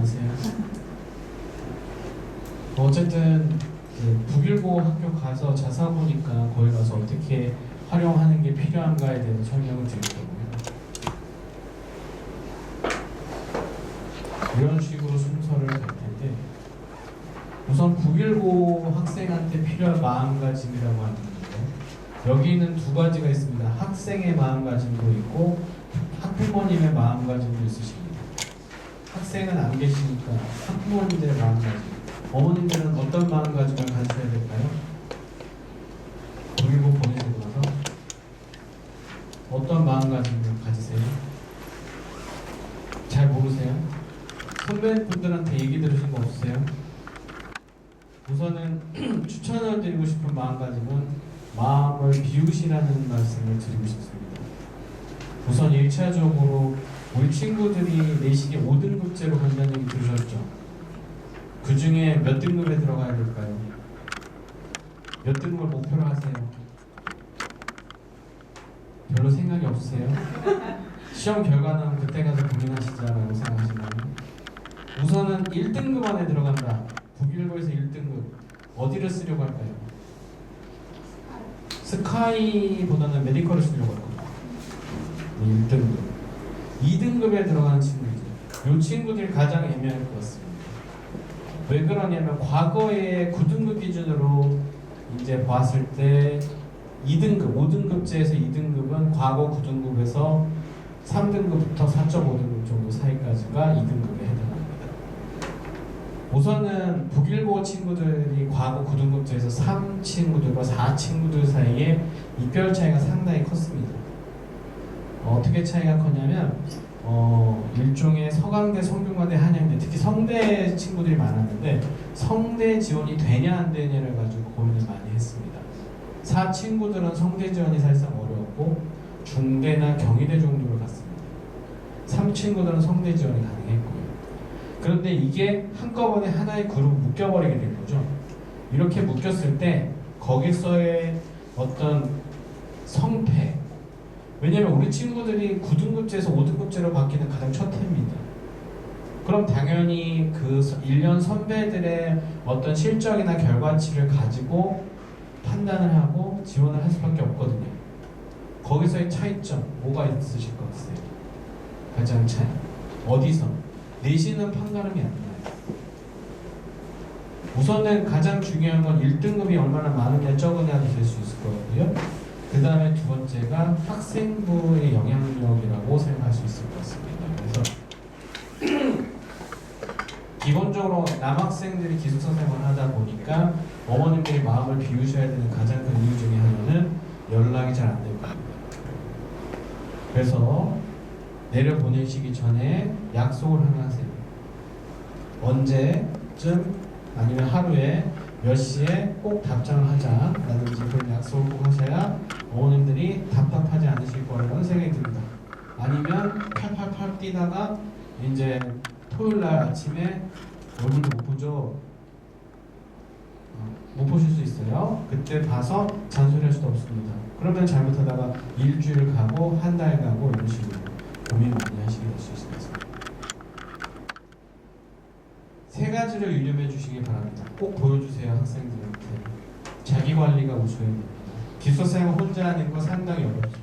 많으세요? 어쨌든 북일고 학교 가서 자사 보니까 거기 가서 어떻게 활용하는 게 필요한가에 대해서 설명을 드릴 거고요. 이런 식으로 순서를 갈 텐데, 우선 북일고 학생한테 필요한 마음가짐이라고 하는 건데, 여기는 두 가지가 있습니다. 학생의 마음가짐도 있고 학부모님의 마음가짐도 있으십니다. 학생은 안 계시니까 학부모님들의 마음가짐, 어머님들은 어떤 마음가짐을 가지셔야 될까요? 북일고 보내고 나서 어떤 마음가짐을 가지세요? 잘 모르세요? 선배분들한테 얘기 들으신 거 없으세요? 우선은 추천을 드리고 싶은 마음가짐은 마음을 비우시라는 말씀을 드리고 싶습니다. 우선 1차적으로 우리 친구들이 내신이 5등급제로 간다는 얘기 들으셨죠? 그 중에 몇 등급에 들어가야 될까요? 몇 등급을 목표로 하세요? 별로 생각이 없으세요? 시험 결과는 그때 가서 고민하시자라고 생각하시나요? 우선은 1등급 안에 들어간다. 북일고에서 1등급 어디를 쓰려고 할까요? 스카이보다는 메디컬을 쓰려고 할 겁니다. 1등급 2등급에 들어가는 친구이죠. 이 친구들이 가장 애매할 것 같습니다. 왜 그러냐면 과거의 9등급 기준으로 이제 봤을 때 2등급, 5등급제에서 2등급은 과거 9등급에서 3등급부터 4.5등급 정도 사이까지가 2등급에 해당합니다. 우선은 북일고 친구들이 과거 9등급제에서 3 친구들과 4 친구들 사이에 입별 차이가 상당히 컸습니다. 어떻게 차이가 컸냐면 일종의 서강대, 성균관대, 한양대, 특히 성대 친구들이 많았는데 성대 지원이 되냐 안 되냐를 가지고 고민을 많이 했습니다. 4 친구들은 성대 지원이 사실상 어려웠고 중대나 경희대 정도로 갔습니다. 3 친구들은 성대 지원이 가능했고요. 그런데 이게 한꺼번에 하나의 그룹 묶여버리게 된 거죠. 이렇게 묶였을 때 거기서의 어떤 성패, 왜냐면 우리 친구들이 9등급제에서 5등급제로 바뀌는 가장 첫 해입니다. 그럼 당연히 그 1년 선배들의 어떤 실적이나 결과치를 가지고 판단을 하고 지원을 할 수밖에 없거든요. 거기서의 차이점 뭐가 있으실 것 같으세요? 가장 차이 어디서? 내신은 판가름이 안 나요. 우선은 가장 중요한 건 1등급이 얼마나 많으냐 적으냐도 될 수 있을 거고요. 그 다음에 두 번째가 학생부의 영향력이라고 생각할 수 있을 것 같습니다. 그래서 기본적으로 남학생들이 기숙사 생활을 하다 보니까 어머님들이 마음을 비우셔야 되는 가장 큰 이유 중에 하나는 연락이 잘 안 될 겁니다. 그래서 내려보내시기 전에 약속을 하나 하세요. 언제쯤 아니면 하루에 몇 시에 꼭 답장을 하자라든지 그런 약속을 꼭 하셔야 어머님들이 답답하지 않으실 거라는 생각이 듭니다. 아니면 팔팔팔 뛰다가 이제 토요일날 아침에 얼굴도 못 보죠. 못 보실 수 있어요. 그때 봐서 잔소리할 수도 없습니다. 그러면 잘못하다가 일주일 가고 한 달 가고 이런 식으로 고민 많이 하시게 될 수 있습니다. 세 가지를 유념해 주시기 바랍니다. 꼭 보여주세요. 학생들한테. 자기 관리가 우선해야 됩니다. 기숙사생활 혼자 하는 거 상당히 어렵습니다.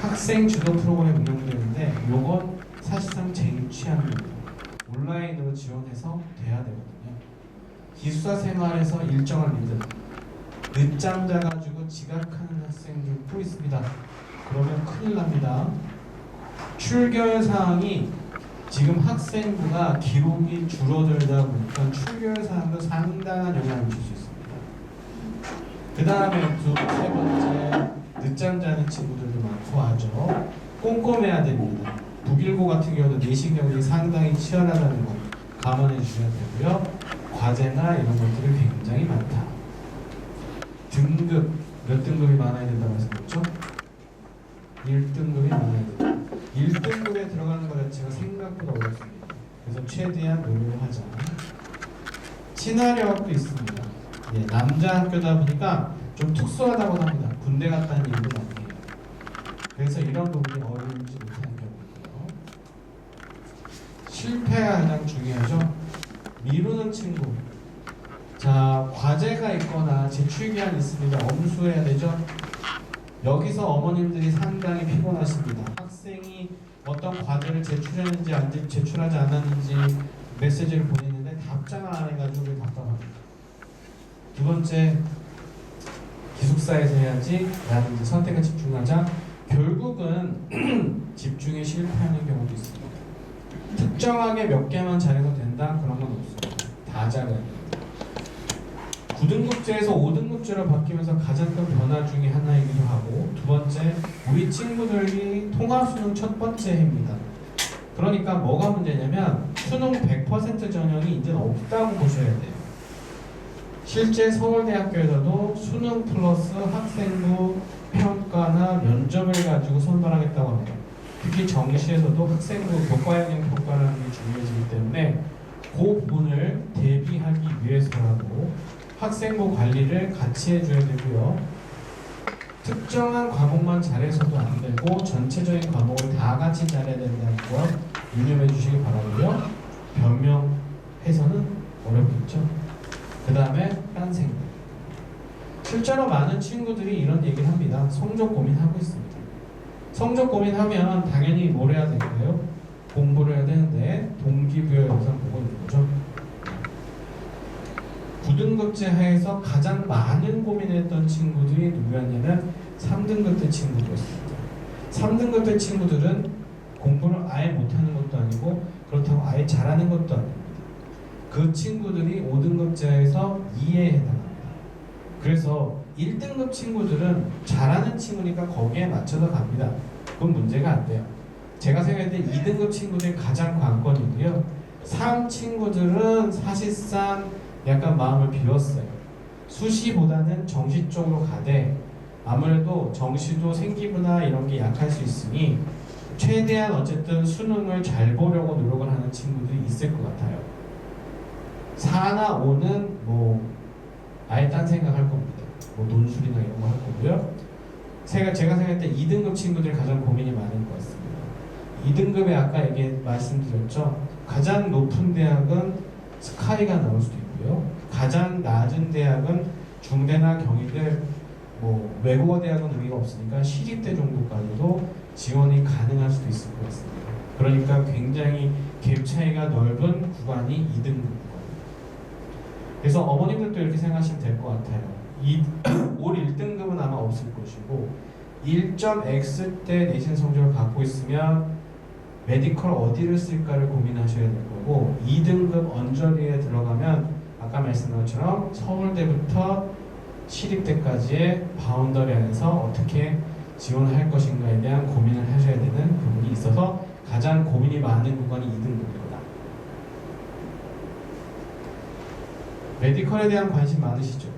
학생 주도 프로그램 운영되는데 이건 사실상 제일 취합니다. 온라인으로 지원해서 돼야 되거든요. 기숙사 생활에서 일정을 늦잠 자가지고 지각하는 학생들 또 있습니다. 그러면 큰일 납니다. 출결 사항이 지금 학생부가 기록이 줄어들다 보니까 출결 사항도 상당한 영향을 줄 수 있습니다. 그 다음에 세 번째, 늦잠 자는 친구들도 많고 하죠. 꼼꼼해야 됩니다. 북일고 같은 경우도 내신 경쟁이 상당히 치열하다는 거 감안해 주셔야 되고요. 과제나 이런 것들이 굉장히 많다. 등급, 몇 등급이 많아야 된다고 말씀드렸죠? 1등급이 많아야 된다. 1등급에 들어가는 것 자체가 생각보다 어렵습니다. 그래서 최대한 노력을 하자. 친화력도 있습니다. 네, 남자 학교다 보니까 좀 특수하다고 합니다. 군대 갔다는 얘기는 아니에요. 그래서 이런 부분이 어려울지 못하는 경우고요. 실패가 가장 중요하죠. 미루는 친구. 자, 과제가 있거나 제출기한이 있습니다. 엄수해야 되죠. 여기서 어머님들이 상당히 피곤하십니다. 학생이 어떤 과제를 제출했는지 제출하지 않았는지 메시지를 보냈는데 답장을 안 해가지고 답답합니다. 두 번째, 기숙사에서 해야지 라는 이제 선택에 집중하자 결국은 집중에 실패하는 경우도 있습니다. 특정하게 몇 개만 잘해서 된다? 그런 건 없습니다. 다 잘해야 됩니다. 9등급제에서 5등급제로 바뀌면서 가장 큰 변화 중에 하나이기도 하고, 두 번째, 우리 친구들이 통합수능 첫 번째 해입니다. 그러니까 뭐가 문제냐면 수능 100% 전형이 이제는 없다고 보셔야 돼요. 실제 서울대학교에서도 수능 플러스 학생부 평가나 면접을 가지고 선발하겠다고 합니다. 특히 정시에서도 학생부 교과 영역 평가라는 게 중요해지기 때문에 그 부분을 대비하기 위해서라도 학생부 관리를 같이 해줘야 되고요. 특정한 과목만 잘해서도 안 되고 전체적인 과목을 다 같이 잘해야 된다는 거 유념해 주시기 바라고요. 변명해서는 어렵겠죠. 그 다음에 딴 생각. 실제로 많은 친구들이 이런 얘기를 합니다. 성적 고민하고 있습니다. 성적 고민하면 당연히 뭘 해야 될까요? 공부를 해야 되는데 동기부여 영상 보고 있는 거죠. 9등급제 하에서 가장 많은 고민을 했던 친구들이 누구였냐면 3등급 때 친구들이었습니다. 3등급 때 친구들은 공부를 아예 못하는 것도 아니고 그렇다고 아예 잘하는 것도 아닙니다. 그 친구들이 5등급제 하에서 2에 해당합니다. 그래서 1등급 친구들은 잘하는 친구니까 거기에 맞춰서 갑니다. 그건 문제가 안 돼요. 제가 생각할 때 2등급 친구들이 가장 관건이고요. 3 친구들은 사실상 약간 마음을 비웠어요. 수시보다는 정시 쪽으로 가되 아무래도 정시도 생기부나 이런 게 약할 수 있으니 최대한 어쨌든 수능을 잘 보려고 노력을 하는 친구들이 있을 것 같아요. 4나 5는 뭐 아예 딴 생각할 겁니다. 뭐 논술이나 이런 거 할 거고요. 제가 생각할 때 2등급 친구들이 가장 고민이 많을 것 같습니다. 2등급에 아까 말씀드렸죠. 가장 높은 대학은 스카이가 나올 수도 있고요. 가장 낮은 대학은 중대나 경희대, 뭐 외국어 대학은 의미가 없으니까 시립대 정도까지도 지원이 가능할 수도 있을 것 같습니다. 그러니까 굉장히 갭 차이가 넓은 구간이 2등급 구간입니다. 그래서 어머님들도 이렇게 생각하시면 될 것 같아요. 올 1등급은 아마 없을 것이고 1.X 때 내신 성적을 갖고 있으면 메디컬 어디를 쓸까를 고민하셔야 될 거고 2등급 언저리에 들어가면 아까 말씀드린 것처럼 서울대부터 시립대까지의 바운더리 안에서 어떻게 지원할 것인가에 대한 고민을 하셔야 되는 부분이 있어서 가장 고민이 많은 구간이 2등급입니다. 메디컬에 대한 관심 많으시죠?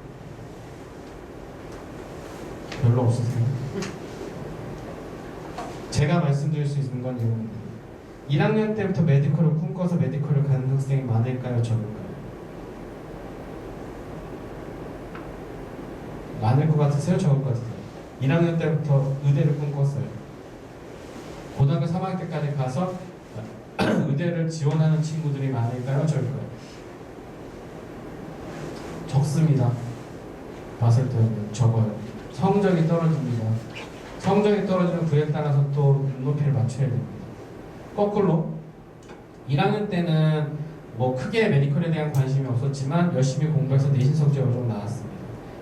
별로 없으세요? 제가 말씀드릴 수 있는 건 이겁니다. 1학년 때부터 메디컬을 꿈꿔서 메디컬을 가는 학생이 많을까요? 적을까요? 많을 것 같으세요? 적을 것 같으세요? 1학년 때부터 의대를 꿈꿨어요. 고등학교 3학년 때까지 가서 의대를 지원하는 친구들이 많을까요? 적을까요? 적습니다. 봤을 때는 적어요. 성적이 떨어집니다. 성적이 떨어지면 그에 따라서 또 눈높이를 맞춰야 됩니다. 거꾸로 1학년 때는 뭐 크게 메디컬에 대한 관심이 없었지만 열심히 공부해서 내신 성적이 어느 정도 나왔습니다.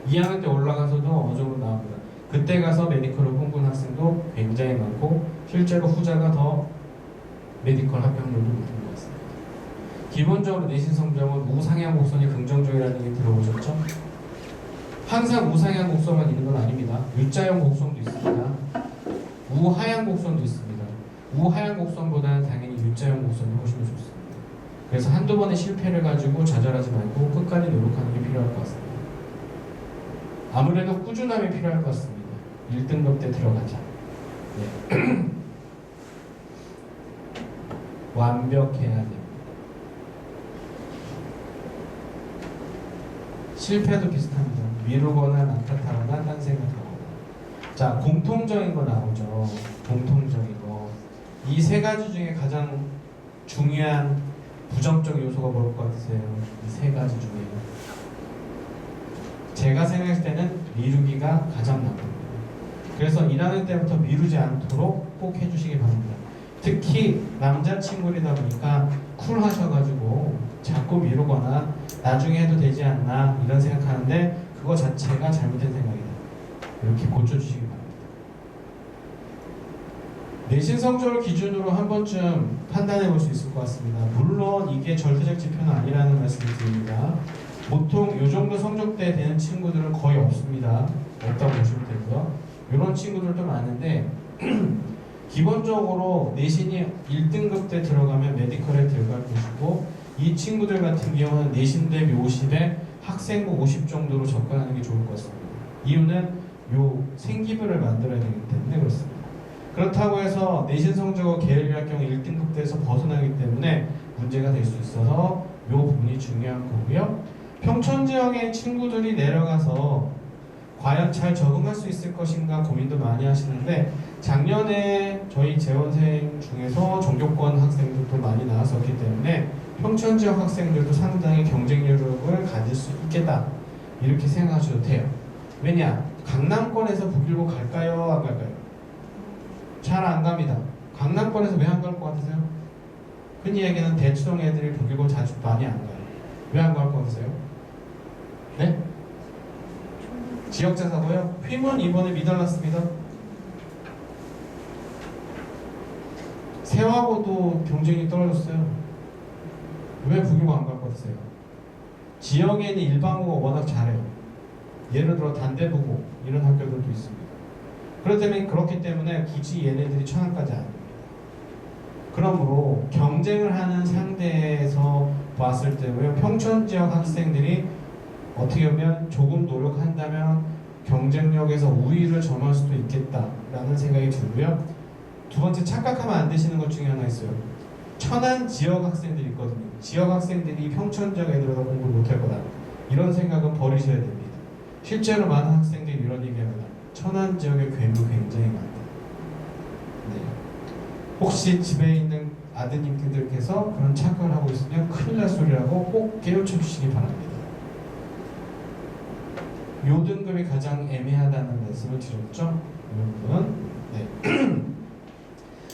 2학년 때 올라가서도 어느 정도 나옵니다. 그때 가서 메디컬을 꿈꾸는 학생도 굉장히 많고 실제로 후자가 더 메디컬 합격률도 높은 것 같습니다. 기본적으로 내신 성적은 우상향 곡선이 긍정적이라는 얘기 들어보셨죠? 항상 우상향 곡선만 있는 건 아닙니다. U자형 곡선도 있습니다. 우하향 곡선도 있습니다. 우하향 곡선보다는 당연히 U자형 곡선이 훨씬 더 좋습니다. 그래서 한두 번의 실패를 가지고 좌절하지 말고 끝까지 노력하는 게 필요할 것 같습니다. 아무래도 꾸준함이 필요할 것 같습니다. 1등급 때 들어가자. 네. 완벽해야 됩니다. 실패도 비슷합니다. 미루거나 낙탓하거나 딴 생각하거나. 자, 공통적인 거 나오죠. 공통적인 거. 이 세 가지 중에 가장 중요한 부정적 요소가 뭘 것 같으세요? 이 세 가지 중에 제가 생각할 때는 미루기가 가장 나쁩니다. 그래서 일하는 때부터 미루지 않도록 꼭 해주시기 바랍니다. 특히 남자친구이다 보니까 쿨하셔가지고 자꾸 미루거나 나중에 해도 되지 않나 이런 생각하는데 그거 자체가 잘못된 생각이다. 이렇게 고쳐주시기 바랍니다. 내신 성적을 기준으로 한 번쯤 판단해 볼 수 있을 것 같습니다. 물론 이게 절대적 지표는 아니라는 말씀을 드립니다. 보통 이 정도 성적대 되는 친구들은 거의 없습니다. 없다고 보시면 되고요. 이런 친구들도 많은데 기본적으로 내신이 1등급 때 들어가면 메디컬에 들어갈 것이고 이 친구들 같은 경우는 내신 대비 50에 학생부 50 정도로 접근하는 게 좋을 것 같습니다. 이유는 요 생기부를 만들어야 되기 때문에 그렇습니다. 그렇다고 해서 내신 성적을 계열할 경우 1등급 대에서 벗어나기 때문에 문제가 될 수 있어서 요 부분이 중요한 거고요. 평촌 지역의 친구들이 내려가서 과연 잘 적응할 수 있을 것인가 고민도 많이 하시는데 작년에 저희 재원생 중에서 종교권 학생들도 많이 나왔었기 때문에 평촌 지역 학생들도 상당히 경쟁력을 가질 수 있겠다 이렇게 생각하셔도 돼요. 왜냐? 강남권에서 북일고 갈까요? 안 갈까요? 잘 안 갑니다. 강남권에서 왜 안 갈 것 같으세요? 흔히 얘기하는 대치동 애들이 북일고 자주 많이 안 가요. 왜 안 갈 것 같으세요? 네? 지역자 사고요? 휘문 이번에 미달났습니다. 세화고도 경쟁이 떨어졌어요. 왜 북일고 안 갈 것 같으세요? 지역에 있는 일반고가 워낙 잘해요. 예를 들어 단대부고 이런 학교들도 있습니다. 그렇기 때문에 굳이 얘네들이 천안까지 안 옵니다. 그러므로 경쟁을 하는 상대에서 봤을 때 평촌 지역 학생들이 어떻게 보면 조금 노력한다면 경쟁력에서 우위를 점할 수도 있겠다라는 생각이 들고요. 두 번째 착각하면 안 되시는 것 중에 하나 있어요. 천안 지역 학생들이 있거든요. 지역 학생들이 평촌 지역 애들보다 공부를 못할 거다. 이런 생각은 버리셔야 됩니다. 실제로 많은 학생들이 이런 얘기합니다. 천안 지역의 괴물 굉장히 많다. 네. 혹시 집에 있는 아드님들께서 그런 착각을 하고 있으면 큰일 날 소리라고 꼭 깨우쳐 주시기 바랍니다. 요 등급이 가장 애매하다는 말씀을 드렸죠? 여러분. 네.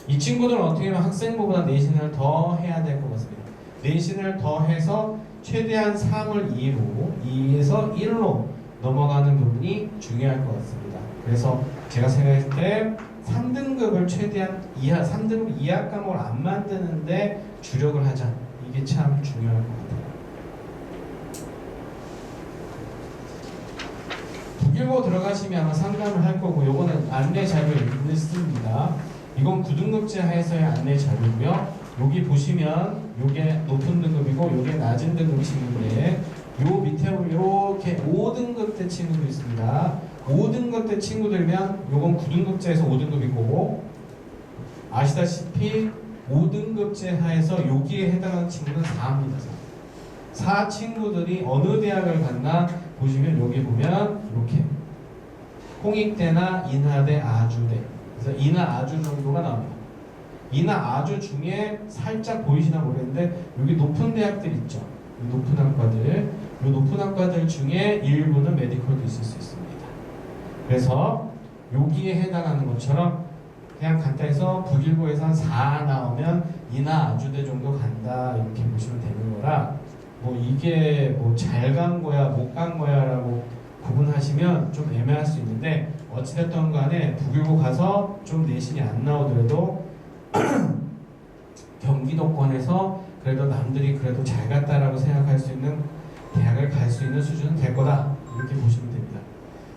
이 친구들은 어떻게 보면 학생부보다 내신을 더 해야 될 것 같습니다. 내신을 더 해서 최대한 3을 2에서 1로 넘어가는 부분이 중요할 것 같습니다. 그래서 제가 생각했을 때 3등급을 최대한 3등급 이하 과목을 안 만드는데 주력을 하자. 이게 참 중요할 것 같아요. 북일고 들어가시면 아마 상담을 할 거고, 요거는 안내 자료 있습니다. 이건 9등급제 하에서의 안내 자료고요. 여기 보시면 요게 높은 등급이고 요게 낮은 등급이시는데 요 밑에 보면 이렇게 5등급대 친구도 있습니다. 5등급대 친구들이면 요건 9등급제에서 5등급이고 아시다시피 5등급제 하에서 여기에 해당하는 친구는 4입니다. 4 친구들이 어느 대학을 갔나 보시면 여기 보면 이렇게 홍익대나 인하대, 아주대, 그래서 인하, 아주 정도가 나옵니다. 인하, 아주 중에 살짝 보이시나 모르겠는데 여기 높은 대학들 있죠. 이 높은 학과들, 이 높은 학과들 중에 일부는 메디컬도 있을 수 있습니다. 그래서 여기에 해당하는 것처럼 그냥 간단해서 북일고에서 한 4 나오면 인하, 아주대 정도 간다 이렇게 보시면 되는 거라 뭐 이게 뭐 잘 간 거야 못 간 거야 라고 구분하시면 좀 애매할 수 있는데 어찌됐든 간에 북일고 가서 좀 내신이 안 나오더라도 경기도권에서 그래도 남들이 그래도 잘 갔다라고 생각할 수 있는 대학을 갈 수 있는 수준은 될 거다 이렇게 보시면 됩니다.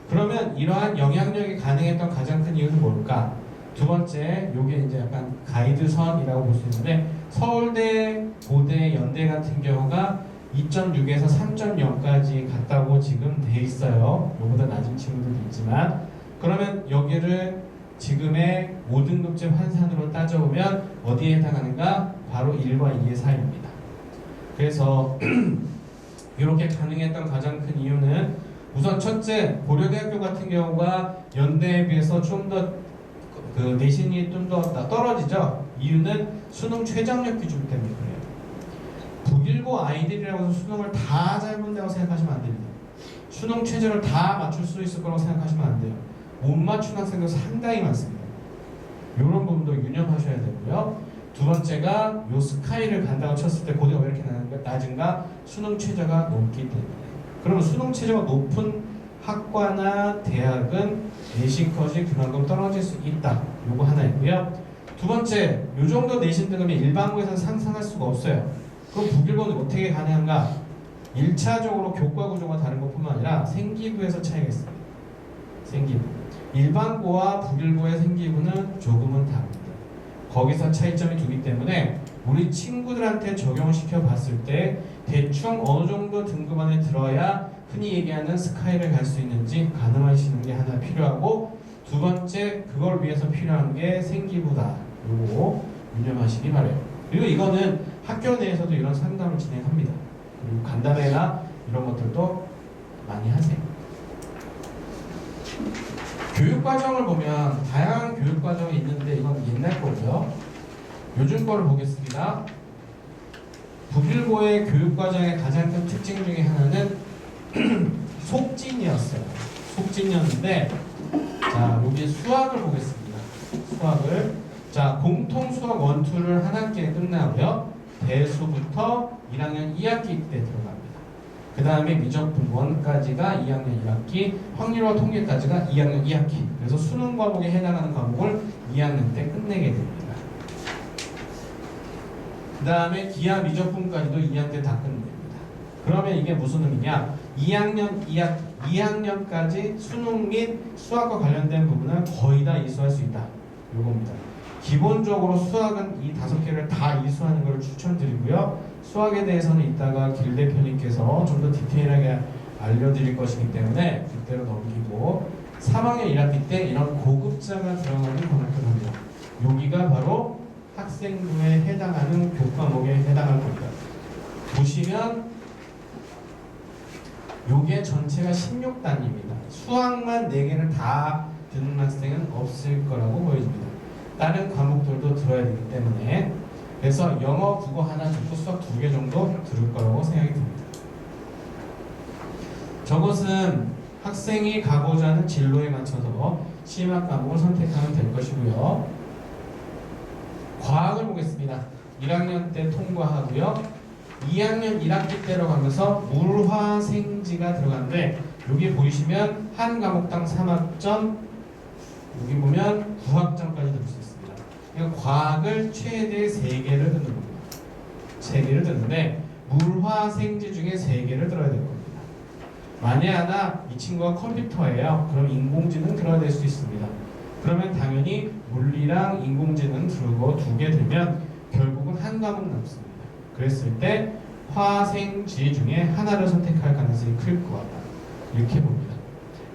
그러면 이러한 영향력이 가능했던 가장 큰 이유는 뭘까? 두 번째, 요게 이제 약간 가이드선이라고 볼 수 있는데 서울대, 고대, 연대 같은 경우가 2.6에서 3.0까지 갔다고 지금 돼 있어요. 요보다 낮은 친구들도 있지만 그러면 여기를 지금의 5등급제 환산으로 따져보면 어디에 해당하는가? 바로 1과 2의 사이입니다. 그래서 이렇게 가능했던 가장 큰 이유는 우선 첫째, 고려대학교 같은 경우가 연대에 비해서 좀 더 그 내신이 좀 더 떨어지죠. 이유는 수능 최저학력 기준 때문에 그래요. 북일고 아이들이라고 해서 수능을 다 잘 본다고 생각하시면 안 됩니다. 수능 최저를 다 맞출 수 있을 거라고 생각하시면 안 돼요. 못 맞춘 학생도 상당히 많습니다. 이런 부분도 유념하셔야 되고요. 두 번째가 요 스카이를 간다고 쳤을 때 고대가 왜 이렇게 낮은가? 수능 최저가 높기 때문에. 그러면 수능 최저가 높은 학과나 대학은 내신 컷이 그만큼 떨어질 수 있다. 요거 하나 있고요. 두 번째, 요 정도 내신 등급이 일반고에서는 상상할 수가 없어요. 그럼 북일고는 어떻게 가능한가? 1차적으로 교과 구조가 다른 것뿐만 아니라 생기부에서 차이가 있습니다. 생기부. 일반고와 북일고의 생기부는 조금은 다릅니다. 거기서 차이점이 두기 때문에 우리 친구들한테 적용시켜 봤을 때 대충 어느 정도 등급 안에 들어야 흔히 얘기하는 스카이를 갈 수 있는지 가늠하시는 게 하나 필요하고, 두 번째 그걸 위해서 필요한 게 생기부다. 요거 유념하시기 바래요. 그리고 이거는 학교 내에서도 이런 상담을 진행합니다. 그리고 간담회나 이런 것들도 많이 하세요. 교육과정을 보면 다양한 교육과정이 있는데 이건 옛날 거고요. 요즘 거를 보겠습니다. 북일고의 교육과정의 가장 큰 특징 중에 하나는 속진이었어요. 속진이었는데, 자, 여기 수학을 보겠습니다. 수학을. 자, 공통 수학 1, 2를 한 학기에 끝나고요. 대수부터 1학년 2학기 때 들어갑니다. 그 다음에 미적분 1까지가 2학년 1학기, 확률과 통계까지가 2학년 2학기. 그래서 수능 과목에 해당하는 과목을 2학년 때 끝내게 됩니다. 그 다음에 기하 미적분까지도 2학년 때 다 끝냅니다. 그러면 이게 무슨 의미냐? 2학년까지 수능 및 수학과 관련된 부분을 거의 다 이수할 수 있다. 요겁니다. 기본적으로 수학은 이 5개를 다 이수하는 것을 추천드리고요. 수학에 대해서는 이따가 길 대표님께서 좀 더 디테일하게 알려드릴 것이기 때문에 그때로 넘기고, 3학년 1학기 때 이런 고급자가 들어가는 과목들 합니다. 여기가 바로 학생부에 해당하는 교과목에 해당할 겁니다. 보시면 요게 전체가 16단입니다. 수학만 4개를 다 듣는 학생은 없을 거라고 보여집니다. 다른 과목들도 들어야 되기 때문에. 그래서 영어, 국어 하나 듣고 수학 2개 정도 들을 거라고 생각이 듭니다. 저것은 학생이 가고자 하는 진로에 맞춰서 심학 과목을 선택하면 될 것이고요. 과학을 보겠습니다. 1학년 때 통과하고요. 2학년 1학기 때로 가면서 물화생지가 들어가는데, 여기 보이시면 한 과목당 3학점, 여기 보면 9학점까지 들 수 있습니다. 그러니까 과학을 최대 3개를 듣는 겁니다. 3개를 듣는데 물화생지 중에 3개를 들어야 될 겁니다. 만에 하나 이 친구가 컴퓨터예요. 그럼 인공지능 들어야 될 수 있습니다. 그러면 당연히 물리랑 인공지능 들고 2개 들면 결국은 한 과목 남습니다. 그랬을 때 화생지 중에 하나를 선택할 가능성이 클 것 같다. 이렇게 봅니다.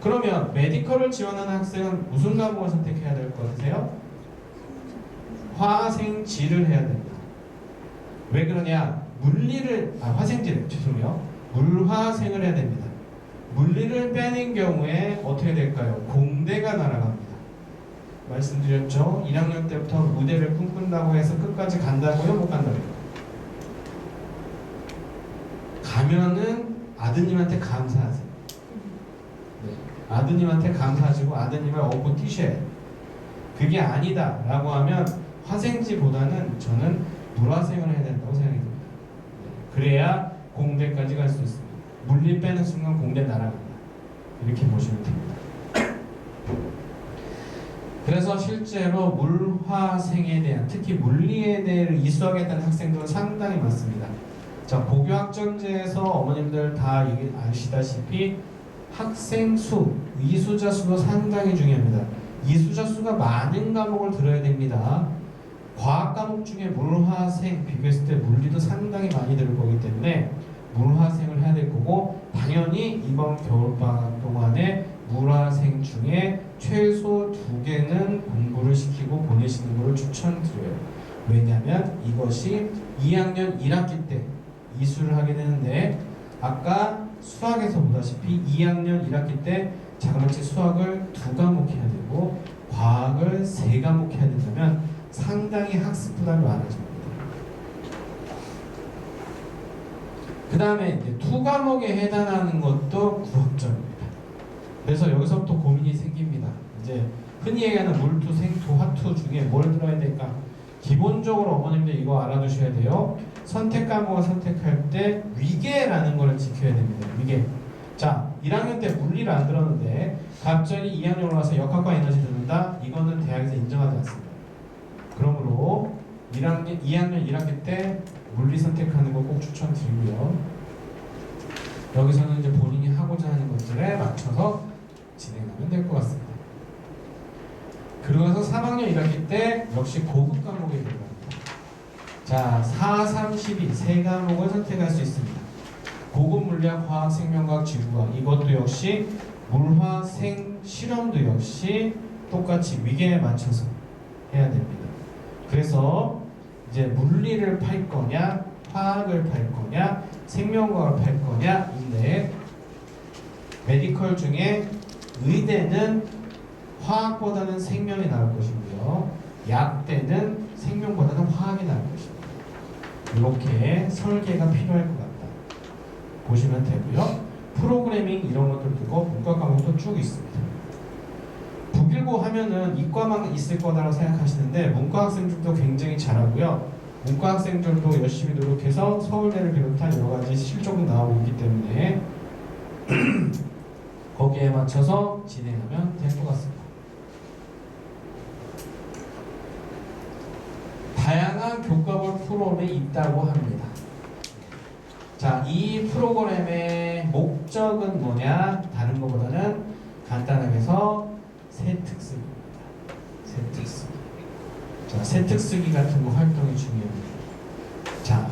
그러면 메디컬을 지원하는 학생은 무슨 과목을 선택해야 될 것 같으세요? 화생지를 해야 된다. 왜 그러냐? 화생지를, 죄송해요. 물화생을 해야 됩니다. 물리를 빼는 경우에 어떻게 될까요? 공대가 날아갑니다. 말씀드렸죠? 1학년 때부터 무대를 꿈꾼다고 해서 끝까지 간다고요? 못 간다고요? 가면은 아드님한테 감사하세요. 네. 아드님한테 감사하시고 아드님을 업고 뛰셔야 돼요. 그게 아니다 라고 하면 화생지보다는 저는 물화생을 해야 된다고 생각이 듭니다. 네. 그래야 공대까지 갈 수 있습니다. 물리 빼는 순간 공대 날아간다. 이렇게 보시면 됩니다. 그래서 실제로 물화생에 대한, 특히 물리에 대해 이수하겠다는 학생들은 상당히 많습니다. 자, 고교학점제에서 어머님들 다 아시다시피 학생 수, 이수자 수도 상당히 중요합니다. 이수자 수가 많은 과목을 들어야 됩니다. 과학 과목 중에 물화생 비교했을 때 물리도 상당히 많이 들을 거기 때문에 물화생을 해야 될 거고, 당연히 이번 겨울방학 동안에 물화생 중에 최소 2개는 공부를 시키고 보내시는 것을 추천드려요. 왜냐하면 이것이 2학년 1학기 때 이수를 하게 되는데, 아까 수학에서 보다시피 2학년 1학기 때 자그마치 수학을 2과목 해야 되고 과학을 3과목 해야 된다면 상당히 학습 부담이 많아집니다. 그 다음에 이제 2과목에 해당하는 것도 9학점입니다. 그래서 여기서부터 고민이 생깁니다. 이제 흔히 얘기하는 물투, 생투, 화투 중에 뭘 들어야 될까? 기본적으로 어머님들 이거 알아두셔야 돼요. 선택 과목을 선택할 때 위계라는 걸 지켜야 됩니다. 위계. 자, 1학년 때 물리를 안 들었는데 갑자기 2학년 올라와서 역학과 에너지 듣는다? 이거는 대학에서 인정하지 않습니다. 그러므로 2학년 1학기 때 물리 선택하는 거 꼭 추천드리고요. 여기서는 이제 본인이 하고자 하는 것들에 맞춰서 진행하면 될 것 같습니다. 그리고 나서 3학년 1학기 때 역시 고급 과목에 들어갑니다. 자, 4, 3, 12 세 과목을 선택할 수 있습니다. 고급 물리학, 화학, 생명과학, 지구과학 이것도 역시 물화, 생, 실험도 역시 똑같이 위계에 맞춰서 해야 됩니다. 그래서 이제 물리를 팔 거냐, 화학을 팔 거냐, 생명과학을 팔 거냐인데 메디컬 중에 의대는 화학보다는 생명이 나올 것이고요. 약대는 생명보다는 화학이 나올 것입니다. 이렇게 설계가 필요할 것 같다. 보시면 되고요. 프로그래밍 이런 것들 두고 문과 과목도 쭉 있습니다. 북일고 하면은 이과만 있을 거다라고 생각하시는데 문과 학생들도 굉장히 잘하고요. 문과 학생들도 열심히 노력해서 서울대를 비롯한 여러 가지 실적이 나오고 있기 때문에 거기에 맞춰서 진행하면 될 것 같습니다. 다양한 교과볼 프로그램이 있다고 합니다. 자, 이 프로그램의 목적은 뭐냐? 다른 것보다는 간단하게 해서 세특쓰기입니다. 세특쓰기. 자, 세특쓰기 같은 거 활동이 중요합니다. 자,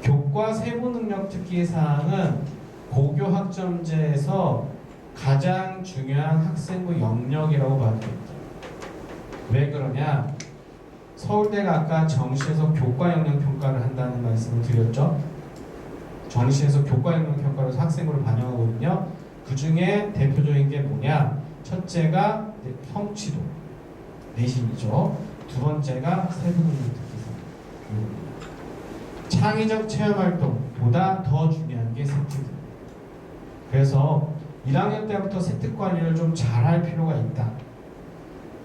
교과 세부 능력 특기 사항은 고교 학점제에서 가장 중요한 학생부 영역이라고 봐도 됩니다. 왜 그러냐? 서울대가 아까 정시에서 교과 영역 평가를 한다는 말씀을 드렸죠. 정시에서 교과 영역 평가를 학생부를 반영하거든요. 그 중에 대표적인 게 뭐냐? 첫째가 성취도, 내신이죠. 두 번째가 세부 능력 특기사항입니다. 창의적 체험 활동보다 더 중요한 게 세특입니다. 그래서 1학년 때부터 세특 관리를 좀 잘할 필요가 있다.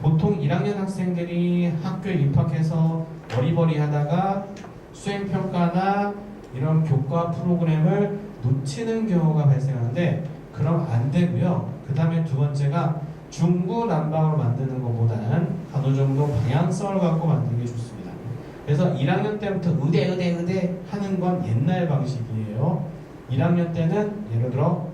보통 1학년 학생들이 학교에 입학해서 어리버리 하다가 수행평가나 이런 교과 프로그램을 놓치는 경우가 발생하는데 그럼 안 되고요. 그 다음에 두 번째가 중구난방으로 만드는 것보다는 어느 정도 방향성을 갖고 만드는 게 좋습니다. 그래서 1학년 때부터 의대 하는 건 옛날 방식이에요. 1학년 때는 예를 들어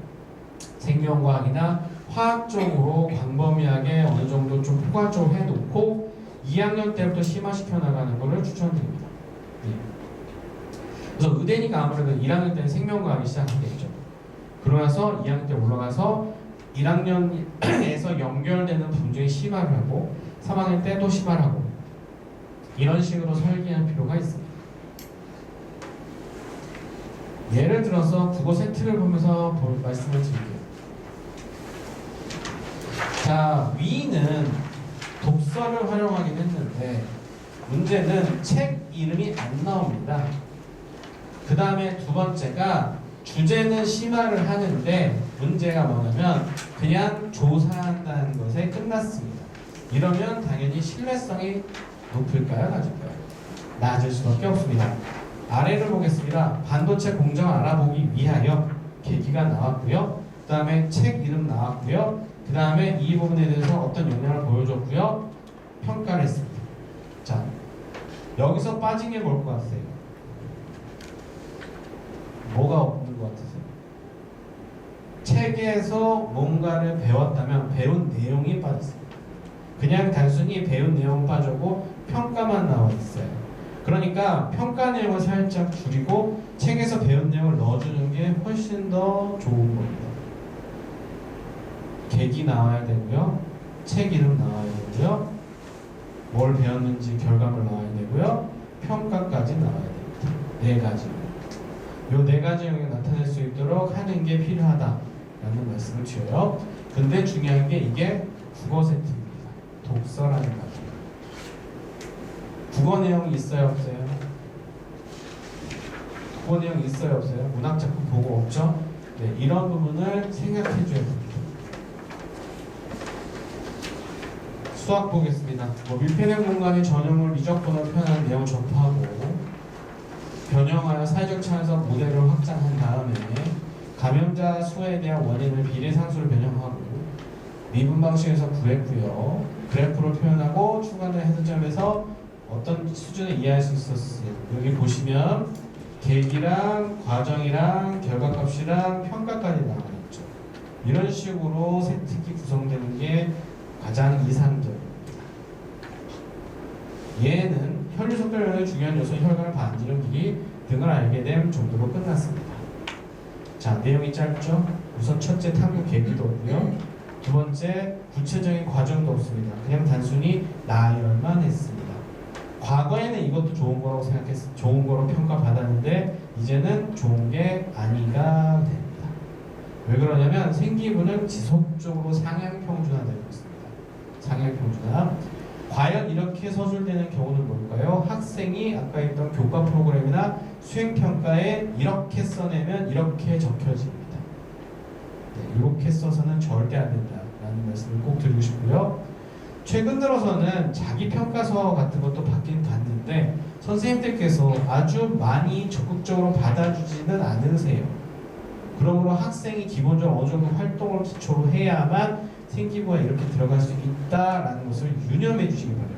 생명과학이나 화학 쪽으로 광범위하게 어느 정도 좀 포괄적으로 해놓고 2학년 때부터 심화시켜 나가는 것을 추천드립니다. 예. 그래서 의대니까 아무래도 1학년 때는 생명과학이 시작하겠죠. 그러고 나서 2학년 때 올라가서 1학년에서 연결되는 분쟁이 심화를 하고 3학년 때 또 심화를 하고 이런 식으로 설계할 필요가 있습니다. 예를 들어서 국어 세특을 보면서 말씀을 드릴게요. 자, 위는 독서를 활용하긴 했는데 문제는 책 이름이 안 나옵니다. 그 다음에 두 번째가 주제는 심화를 하는데 문제가 뭐냐면 그냥 조사한다는 것에 끝났습니다. 이러면 당연히 신뢰성이 높을까요? 낮을까요? 낮을 수밖에 없습니다. 아래를 보겠습니다. 반도체 공정을 알아보기 위하여 계기가 나왔고요. 그 다음에 책 이름 나왔고요. 그 다음에 이 부분에 대해서 어떤 영향을 보여줬고요. 평가를 했습니다. 자, 여기서 빠진 게 뭘 것 같으세요? 뭐가 없는 것 같으세요? 책에서 뭔가를 배웠다면 배운 내용이 빠졌습니다. 그냥 단순히 배운 내용 빠졌고 평가만 나와 있어요. 그러니까 평가 내용을 살짝 줄이고 책에서 배운 내용을 넣어주는 게 훨씬 더 좋은 겁니다. 계기 나와야 되고요. 책 이름 나와야 되고요. 뭘 배웠는지 결과물 나와야 되고요. 평가까지 나와야 됩니다. 네 가지. 요 네 가지 영역이 나타낼 수 있도록 하는 게 필요하다라는 말씀을 드려요. 근데 중요한 게 이게 국어 세특입니다. 독서라는 가지. 국어 내용이 있어요, 없어요? 국어 내용이 있어요, 없어요? 문학 작품 보고 없죠? 네, 이런 부분을 생각해 줘야 됩니다. 수학 보겠습니다. 밀폐된 공간의 전형을 미적분으로 표현하는 내용을 접하고 변형하여 사회적 차원에서 모델을 확장한 다음에 감염자 수에 대한 원인을 비례상수로 변형하고 미분 방식에서 구했고요. 그래프로 표현하고 추가된 해설점에서 어떤 수준을 이해할 수 있었어요. 여기 보시면 계기랑 과정이랑 결과값이랑 평가까지 나와 있죠. 이런 식으로 세특이 구성되는 게 가장 이상적입니다. 얘는 혈류 속도의 중요한 요소 혈관을 반지름 길이 등을 알게 됨 정도로 끝났습니다. 자, 내용이 짧죠? 우선 첫째 탐구 계기도 없고요. 두 번째 구체적인 과정도 없습니다. 그냥 단순히 나열만 했습니다. 과거에는 이것도 좋은 거라고 생각했어, 좋은 거로 평가받았는데 이제는 좋은 게 아니가 됩니다. 왜 그러냐면 생기부는 지속적으로 상향평준화되고 있습니다. 상향평준화. 과연 이렇게 서술되는 경우는 뭘까요? 학생이 아까 했던 교과 프로그램이나 수행평가에 이렇게 써내면 이렇게 적혀집니다. 네, 이렇게 써서는 절대 안 된다라는 말씀을 꼭 드리고 싶고요. 최근 들어서는 자기평가서 같은 것도 바뀐 봤는데 선생님들께서 아주 많이 적극적으로 받아주지는 않으세요. 그러므로 학생이 기본적으로 어느 정도 활동을 기초로 해야만 생기부가 이렇게 들어갈 수 있다라는 것을 유념해 주시기 바라요.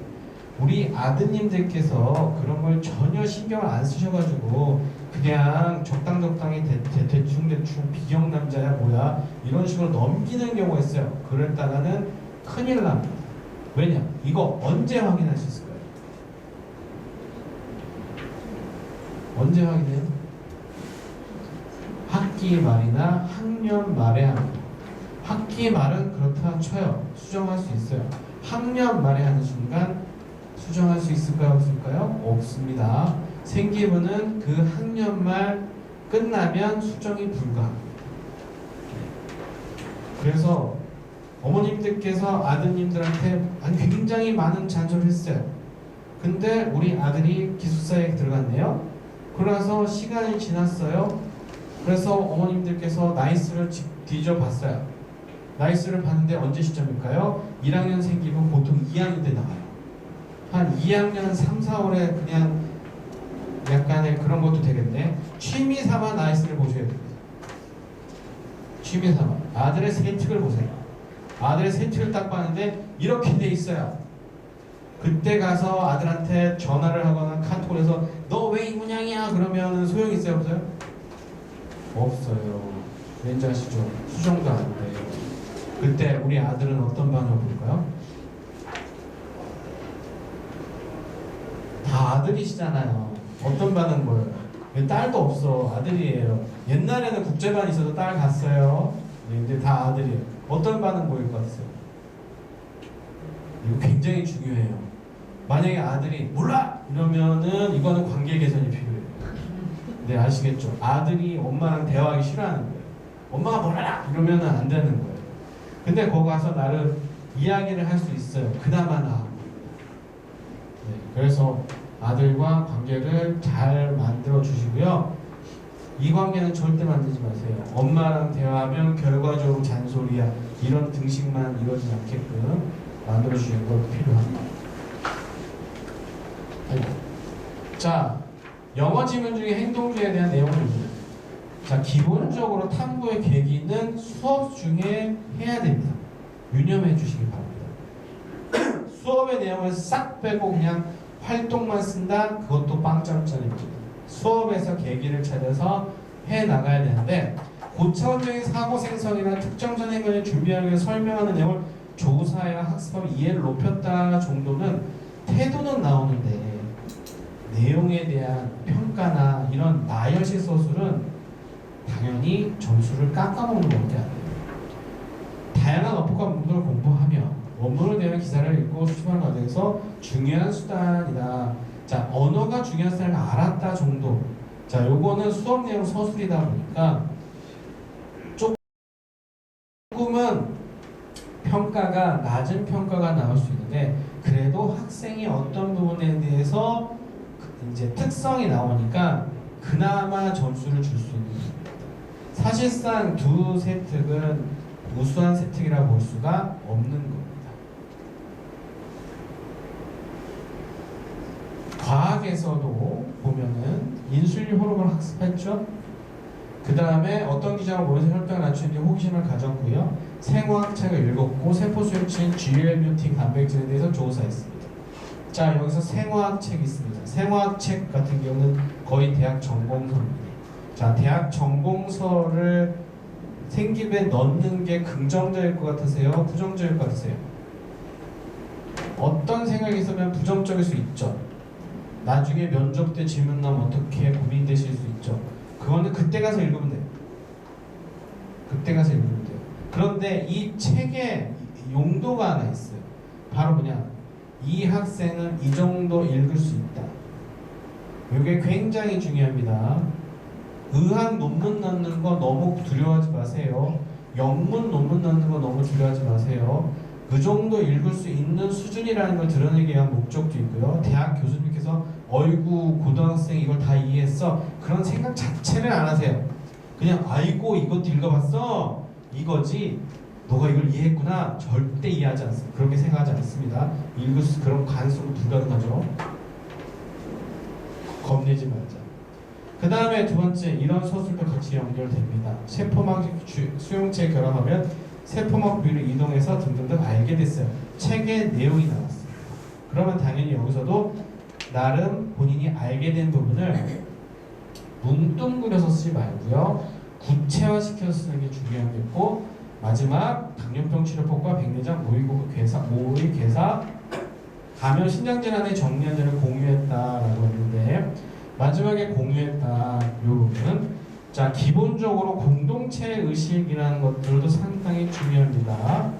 우리 아드님들께서 그런 걸 전혀 신경을 안 쓰셔가지고 그냥 적당히 대충 비경 남자야 뭐야 이런 식으로 넘기는 경우가 있어요. 그랬다가는 큰일 납니다. 왜냐? 이거 언제 확인할 수 있을까요? 언제 확인해요? 학기 말이나 학년 말에 합니다. 학기 말은 그렇다 쳐요. 수정할 수 있어요. 학년 말에 하는 순간 수정할 수 있을까요? 없을까요? 없습니다. 생기부는 그 학년 말 끝나면 수정이 불가합니다. 그래서 어머님들께서 아드님들한테 굉장히 많은 잔소리를 했어요. 근데 우리 아들이 기숙사에 들어갔네요. 그러서 시간이 지났어요. 그래서 어머님들께서 나이스를 뒤져봤어요. 나이스를 봤는데 언제 시점일까요? 1학년 생기부 보통 2학년 때 나와요. 한 2학년 3, 4월에 그냥 약간의 그런 것도 되겠네. 취미 삼아 나이스를 보셔야 됩니다. 취미 삼아. 아들의 세특을 보세요. 아들의 세특을 딱 봤는데 이렇게 돼 있어요. 그때 가서 아들한테 전화를 하거나 카톡을 해서 너 왜 이 모양이야? 그러면 소용이 있어요? 없어요? 없어요. 왠지 아시죠? 수정도 안 돼요. 그때 우리 아들은 어떤 반응을 볼까요? 다 아들이시잖아요. 어떤 반응 보여요? 딸도 없어. 아들이에요. 옛날에는 국제반 있어도 딸 갔어요. 이제 다 아들이에요. 어떤 반응 보일 것 같아요? 이거 굉장히 중요해요. 만약에 아들이 몰라! 이러면은 이거는 관계 개선이 필요해요. 네, 아시겠죠? 아들이 엄마랑 대화하기 싫어하는 거예요. 엄마가 몰라! 이러면은 안 되는 거예요. 근데 거기 가서 나를 이야기를 할 수 있어요. 그나마 나. 네, 그래서 아들과 관계를 잘 만들어 주시고요. 이 관계는 절대 만들지 마세요. 엄마랑 대화하면 결과적으로 잔소리야. 이런 등식만 이루어지지 않게끔 만들어 주시는 것 필요합니다. 자, 영어 지문 중에 행동주의에 대한 내용을 봅니다. 자, 기본적으로 탐구의 계기는 수업 중에 해야 됩니다. 유념해 주시기 바랍니다. 수업의 내용을 싹 빼고 그냥 활동만 쓴다? 그것도 빵점짜리입니다. 수업에서 계기를 찾아서 해 나가야 되는데 고차원적인 사고 생성이나 특정전 행위를 준비하기 위해 설명하는 내용을 조사야 학습하고 이해를 높였다 정도는 태도는 나오는데 내용에 대한 평가나 이런 나열식 서술은 당연히 점수를 깎아먹는 것밖에 안 돼요. 다양한 어법과 문구를 공부하며 원문을 대한 기사를 읽고 수집하는 과정에서 중요한 수단이다. 자, 언어가 중요한 수단을 알았다 정도. 자, 요거는 수업 내용 서술이다 보니까 조금은 평가가 낮은 평가가 나올 수 있는데 그래도 학생이 어떤 부분에 대해서 이제 특성이 나오니까 그나마 점수를 줄 수 있는 겁니다. 사실상 두 세특은 우수한 세특이라고 볼 수가 없는 겁니다. 과학에서도 보면은 인슐린 호르몬을 학습했죠. 그 다음에 어떤 기장을 모여서 혈당을 낮추는데 호기심을 가졌고요. 생화학책을 읽었고 세포수용체인 GLBT 단백질에 대해서 조사했습니다. 자, 여기서 생화학책이 있습니다. 생화학책 같은 경우는 거의 대학 전공서입니다. 자, 대학 전공서를 생기부에 넣는 게 긍정적일 것 같으세요? 부정적일 것 같으세요? 어떤 생각이 있으면 부정적일 수 있죠. 나중에 면접 때 질문 나오면 어떻게 고민되실 수 있죠. 그거는 그때 가서 읽으면 돼요. 그때 가서 읽으면 돼요. 그런데 이 책에 용도가 하나 있어요. 바로 뭐냐, 이 학생은 이 정도 읽을 수 있다. 이게 굉장히 중요합니다. 의학 논문 넣는 거 너무 두려워하지 마세요. 영문 논문 넣는 거 너무 두려워하지 마세요. 그 정도 읽을 수 있는 수준이라는 걸 드러내기 위한 목적도 있고요. 대학 교수님께서 어이구 고등학생 이걸 다 이해했어, 그런 생각 자체를 안 하세요. 그냥 아이고 이것도 읽어봤어 이거지, 너가 이걸 이해했구나, 절대 이해하지 않습니다. 그렇게 생각하지 않습니다. 읽을 수, 그런 가능성은 불가능하죠. 겁내지 말자. 그 다음에 두 번째, 이런 서술도 같이 연결됩니다. 세포막 수용체 결합하면 세포막 부위를 이동해서 등등등 알게 됐어요. 책에 내용이 나왔어요. 그러면 당연히 여기서도 나름 본인이 알게 된 부분을 뭉뚱그려서 쓰지 말고요, 구체화시켜서 쓰는 게 중요하겠고, 마지막 당뇨병 치료법과 백내장 모의고급 괴사, 모의 괴사 감염 신장질환의 정리안전을 공유했다라고 했는데, 마지막에 공유했다 이 부분은, 자, 기본적으로 공동체 의식이라는 것들도 상당히 중요합니다.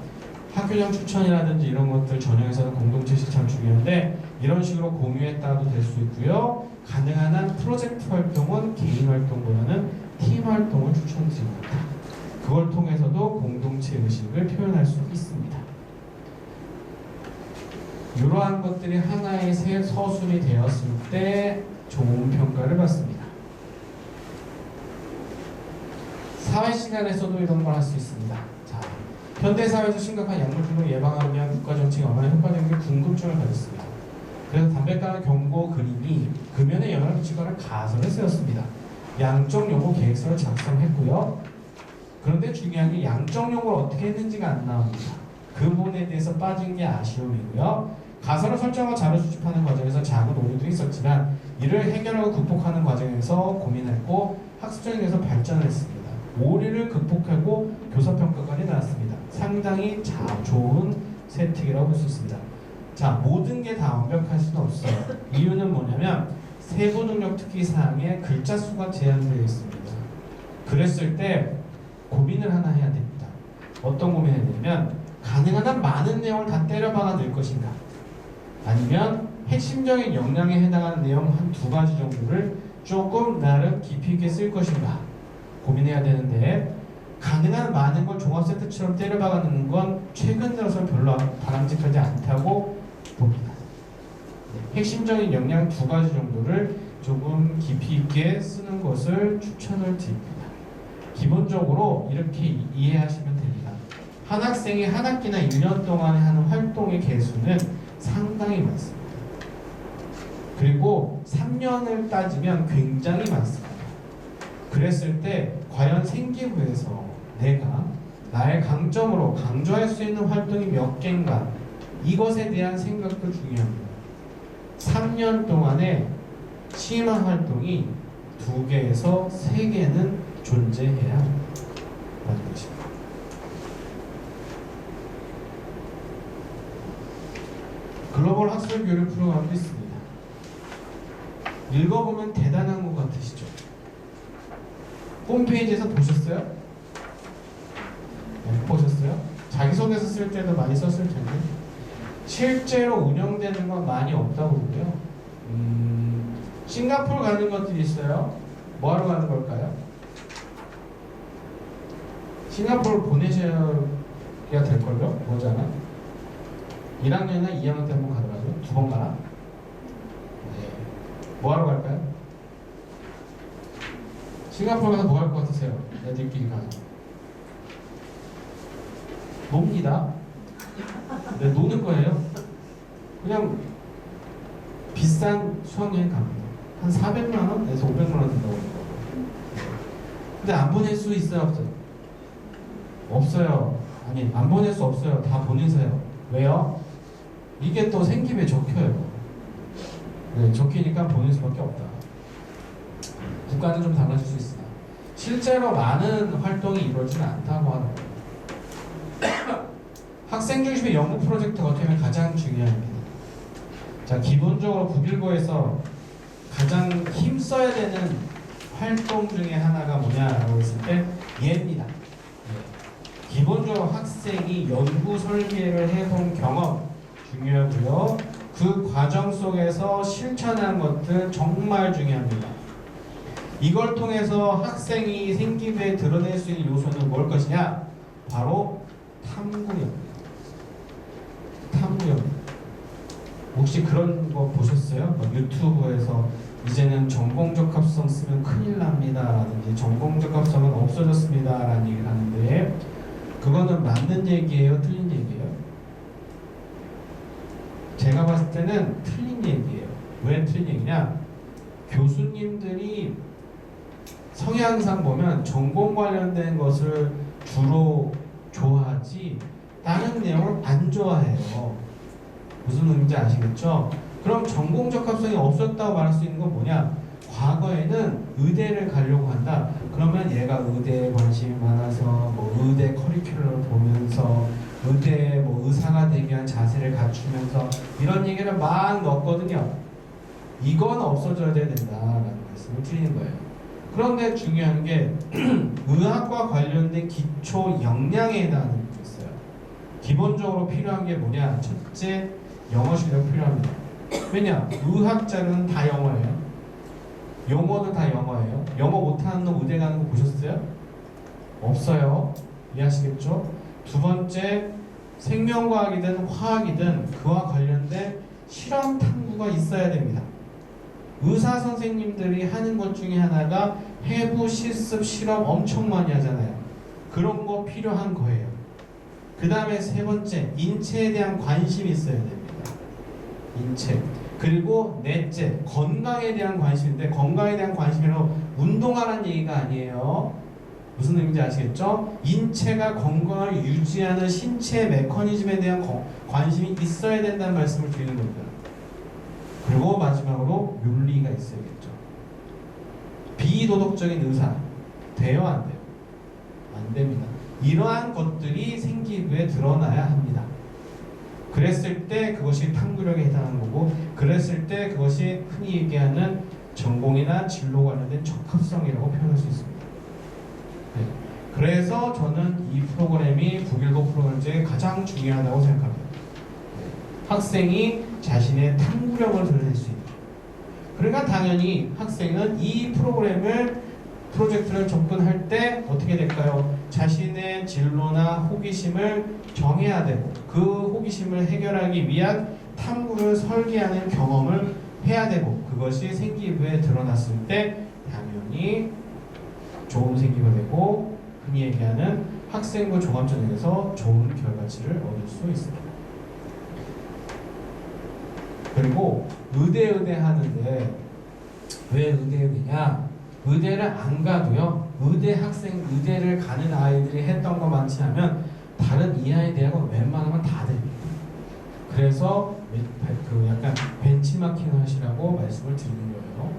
학교장 추천이라든지 이런 것들 전형에서는 공동체 의식이 참 중요한데, 이런 식으로 공유했다도 될 수 있고요. 가능한 한 프로젝트 활동은 개인 활동보다는 팀 활동을 추천드립니다. 그걸 통해서도 공동체 의식을 표현할 수 있습니다. 이러한 것들이 하나의 새 서술이 되었을 때 좋은 평가를 받습니다. 사회 시간에서도 이런 걸 할 수 있습니다. 자, 현대사회에서 심각한 약물중독 예방하기 위한 국가정책이 얼마나 효과적인 게 궁금증을 가졌습니다. 그래서 담배가는 경고 그림이 금연에 영향을 미치거나 가설을 쓰였습니다. 양적 요구 계획서를 작성했고요. 그런데 중요한 게 양적 요구를 어떻게 했는지가 안 나옵니다. 그 부분에 대해서 빠진 게 아쉬움이고요. 가설을 설정하고 자료 수집하는 과정에서 작은 오류도 있었지만 이를 해결하고 극복하는 과정에서 고민했고 학습적인 데서 발전을 했습니다. 오류를 극복하고 교사평가까지 나왔습니다. 상당히 좋은 세특이라고 볼 수 있습니다. 자, 모든 게 다 완벽할 수는 없어요. 이유는 뭐냐면 세부 능력 특기 사항에 글자 수가 제한되어 있습니다. 그랬을 때 고민을 하나 해야 됩니다. 어떤 고민을 해야 되냐면, 가능한 한 많은 내용을 다 때려박아 넣을 것인가, 아니면 핵심적인 역량에 해당하는 내용 한 두 가지 정도를 조금 나름 깊이 있게 쓸 것인가 고민해야 되는데, 가능한 많은 걸 종합 세트처럼 때려박아 넣는 건 최근 들어서 별로 바람직하지 않다고 봅니다. 핵심적인 역량 두 가지 정도를 조금 깊이 있게 쓰는 것을 추천을 드립니다. 기본적으로 이렇게 이해하시면 됩니다. 한 학생이 한 학기나 1년 동안 하는 활동의 개수는 상당히 많습니다. 그리고 3년을 따지면 굉장히 많습니다. 그랬을 때 과연 생기부에서 내가 나의 강점으로 강조할 수 있는 활동이 몇 개인가, 이것에 대한 생각도 중요합니다. 3년 동안에 심화 활동이 2개에서 3개는 존재해야 하는 것입니다. 글로벌 학술 교류 프로그램도 있습니다. 읽어보면 대단한 것 같으시죠? 홈페이지에서 보셨어요? 네, 보셨어요? 자기소개서 쓸 때도 많이 썼을 텐데 실제로 운영되는 건 많이 없다고 보고요. 싱가포르 가는 것들이 있어요. 뭐하러 가는 걸까요? 싱가포르 보내셔야 개가 될걸요? 뭐잖아? 1학년이나 2학년 때 한번 가더라고요. 2번 가나? 네. 뭐 하러 갈까요? 싱가포르 가서 뭐 할 것 같으세요? 애들끼리 가서 놉니다. 네, 노는 거예요. 그냥 비싼 수학여행 갑니다. 한 400만원에서 500만원 된다고 하더라고요. 근데 안 보낼 수 있어요? 없어요? 없어요. 아니, 안 보낼 수 없어요. 다 보내세요. 왜요? 이게 또 생기부에 적혀요. 네, 적히니까 보낼 수밖에 없다. 국가는 좀 달라질 수 있으나 실제로 많은 활동이 이루어지는 않다고 하더라고요. 학생 중심의 연구 프로젝트가 어떻게 보면 가장 중요합니다. 자, 기본적으로 북일고에서 가장 힘써야 되는 활동 중에 하나가 뭐냐라고 했을 때 얘입니다. 예. 기본적으로 학생이 연구 설계를 해본 경험 중요하고요. 그 과정 속에서 실천한 것들 정말 중요합니다. 이걸 통해서 학생이 생기부에 드러낼 수 있는 요소는 뭘 것이냐? 바로 탐구력. 탐구력. 혹시 그런 거 보셨어요? 유튜브에서 이제는 전공적합성 쓰면 큰일 납니다 라든지 전공적합성은 없어졌습니다 라는 얘기를 하는데 그거는 맞는 얘기예요? 틀린 얘기예요? 제가 봤을 때는 틀린 얘기예요. 왜 틀린 얘기냐? 교수님들이 성향상 보면 전공 관련된 것을 주로 좋아하지 다른 내용을 안 좋아해요. 무슨 의미인지 아시겠죠? 그럼 전공적합성이 없었다고 말할 수 있는 건 뭐냐? 과거에는 의대를 가려고 한다. 그러면 얘가 의대에 관심이 많아서 뭐 의대 커리큘럼을 보면서 의대에 뭐 의사가 되기 위한 자세를 갖추면서 이런 얘기를 막 넣었거든요. 이건 없어져야 된다라는 말씀을 드리는 거예요. 그런데 중요한 게 의학과 관련된 기초 역량에 해당하는 게 있어요. 기본적으로 필요한 게 뭐냐? 첫째, 영어 실력 필요합니다. 왜냐? 의학자는 다 영어예요. 용어는 다 영어예요. 영어 못하는 놈 의대 가는 거 보셨어요? 없어요. 이해하시겠죠? 두 번째, 생명과학이든 화학이든 그와 관련된 실험 탐구가 있어야 됩니다. 의사 선생님들이 하는 것 중에 하나가 해부, 실습, 실험 엄청 많이 하잖아요. 그런 거 필요한 거예요. 그 다음에 세 번째, 인체에 대한 관심이 있어야 됩니다. 인체. 그리고 넷째, 건강에 대한 관심인데 건강에 대한 관심이라고 운동하라는 얘기가 아니에요. 무슨 의미인지 아시겠죠? 인체가 건강을 유지하는 신체 메커니즘에 대한 관심이 있어야 된다는 말씀을 드리는 겁니다. 그리고 마지막으로 윤리가 있어야겠죠. 비도덕적인 의사 돼요? 안 돼요? 안 됩니다. 이러한 것들이 생기부에 드러나야 합니다. 그랬을 때 그것이 탐구력에 해당하는 거고 그랬을 때 그것이 흔히 얘기하는 전공이나 진로 관련된 적합성이라고 표현할 수 있습니다. 네. 그래서 저는 이 프로그램이 북일고 프로그램 중에 가장 중요하다고 생각합니다. 네. 학생이 자신의 탐구력을 드러낼 수 있는. 그러니까 당연히 학생은 이 프로젝트를 접근할 때 어떻게 될까요? 자신의 진로나 호기심을 정해야 되고 그 호기심을 해결하기 위한 탐구를 설계하는 경험을 해야 되고 그것이 생기부에 드러났을 때 당연히 좋은 생기부가 되고 흔히 얘기하는 학생부 종합전형에서 좋은 결과치를 얻을 수 있습니다. 그리고 의대 하는데 왜 의대냐? 의대를 안 가도요. 의대를 가는 아이들이 했던 것 많지 않으면 다른 이하의 대학은 웬만하면 다 됩니다. 그래서 그 약간 벤치마킹 하시라고 말씀을 드리는 거예요.